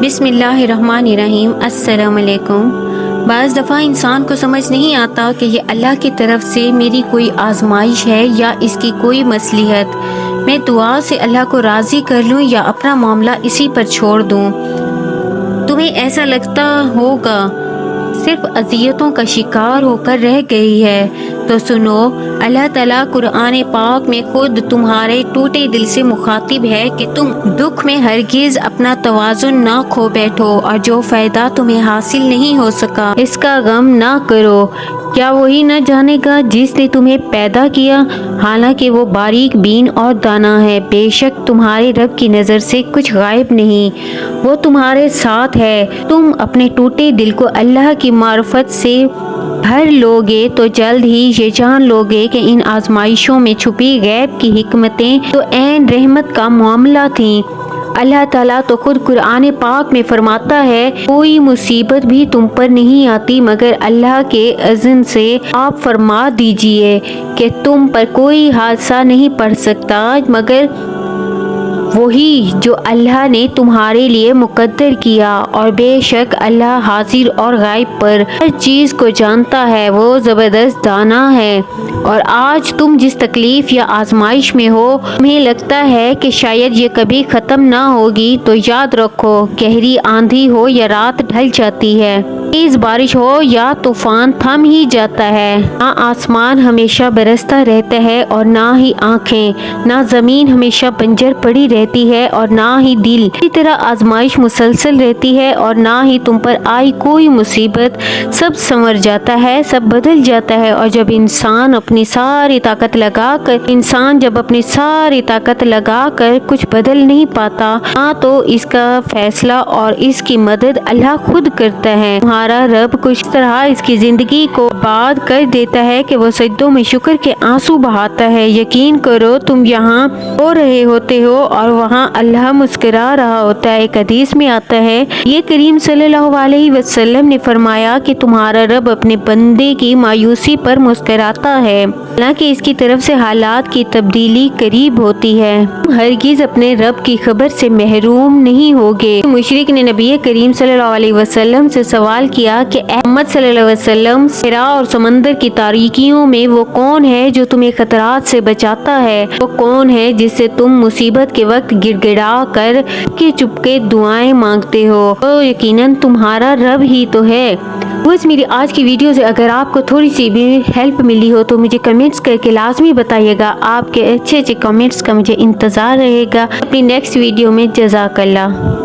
بسم اللہ الرحمن الرحیم۔ السلام علیکم۔ بعض دفعہ انسان کو سمجھ نہیں آتا کہ یہ اللہ کی طرف سے میری کوئی آزمائش ہے یا اس کی کوئی مصلحت۔ میں دعا سے اللہ کو راضی کر لوں یا اپنا معاملہ اسی پر چھوڑ دوں۔ تمہیں ایسا لگتا ہوگا صرف اذیتوں کا شکار ہو کر رہ گئی ہے، تو سنو، اللہ تعالیٰ قرآن پاک میں خود تمہارے ٹوٹے دل سے مخاطب ہے کہ تم دکھ میں ہرگز اپنا توازن نہ کھو بیٹھو اور جو فائدہ تمہیں حاصل نہیں ہو سکا اس کا غم نہ کرو۔ کیا وہی نہ جانے گا جس نے تمہیں پیدا کیا؟ حالانکہ وہ باریک بین اور دانا ہے۔ بے شک تمہارے رب کی نظر سے کچھ غائب نہیں، وہ تمہارے ساتھ ہے۔ تم اپنے ٹوٹے دل کو اللہ کی معرفت سے بھر لوگے تو جلد ہی یہ جان لوگے کہ ان آزمائشوں میں چھپی غیب کی حکمتیں تو عین رحمت کا معاملہ تھیں۔ اللہ تعالیٰ تو خود قرآن پاک میں فرماتا ہے، کوئی مصیبت بھی تم پر نہیں آتی مگر اللہ کے اذن سے۔ آپ فرما دیجئے کہ تم پر کوئی حادثہ نہیں پڑ سکتا مگر وہی جو اللہ نے تمہارے لیے مقدر کیا، اور بے شک اللہ حاضر اور غائب پر ہر چیز کو جانتا ہے، وہ زبردست دانا ہے۔ اور آج تم جس تکلیف یا آزمائش میں ہو، تمہیں لگتا ہے کہ شاید یہ کبھی ختم نہ ہوگی، تو یاد رکھو، گہری آندھی ہو یا رات ڈھل جاتی ہے، تیز بارش ہو یا طوفان تھم ہی جاتا ہے، نہ آسمان ہمیشہ برستا رہتا ہے اور نہ ہی آنکھیں، نہ زمین ہمیشہ بنجر پڑی رہتی ہے اور نہ ہی دل۔ اسی طرح آزمائش مسلسل رہتی ہے اور نہ ہی تم پر آئی کوئی مصیبت۔ سب سنور جاتا ہے، سب بدل جاتا ہے، اور جب انسان اپنی ساری طاقت لگا کر کچھ بدل نہیں پاتا، ہاں تو اس کا فیصلہ اور اس کی مدد اللہ خود کرتا ہے۔ تمہارا رب کچھ طرح اس کی زندگی کو آباد کر دیتا ہے کہ وہ سجدوں میں شکر کے آنسو بہاتا ہے۔ یقین کرو، تم یہاں رو رہے ہوتے ہو اور وہاں اللہ مسکرا رہا ہوتا ہے۔ ایک حدیث میں آتا ہے، یہ کریم صلی اللہ علیہ وسلم نے فرمایا کہ تمہارا رب اپنے بندے کی مایوسی پر مسکراتا ہے، حالانکہ اس کی طرف سے حالات کی تبدیلی قریب ہوتی ہے۔ تم ہرگز اپنے رب کی خبر سے محروم نہیں ہوگے۔ مشرک نے نبی کریم صلی اللہ علیہ وسلم سے سوال کیا کہ اے محمد صلی اللہ علیہ وسلم، صحرا اور سمندر کی تاریکیوں میں وہ کون ہے جو تمہیں خطرات سے بچاتا ہے؟ وہ کون ہے جس سے تم مصیبت کے وقت گڑ گڑا کر چپکے دعائیں مانگتے ہو؟ تو یقیناً تمہارا رب ہی تو ہے۔ بس میری آج کی ویڈیو سے اگر آپ کو تھوڑی سی بھی ہیلپ ملی ہو تو مجھے کمنٹس کر کے لازمی بتائیے گا۔ آپ کے اچھے کمنٹس کا مجھے انتظار رہے گا۔ اپنی نیکسٹ ویڈیو میں جزاک اللہ۔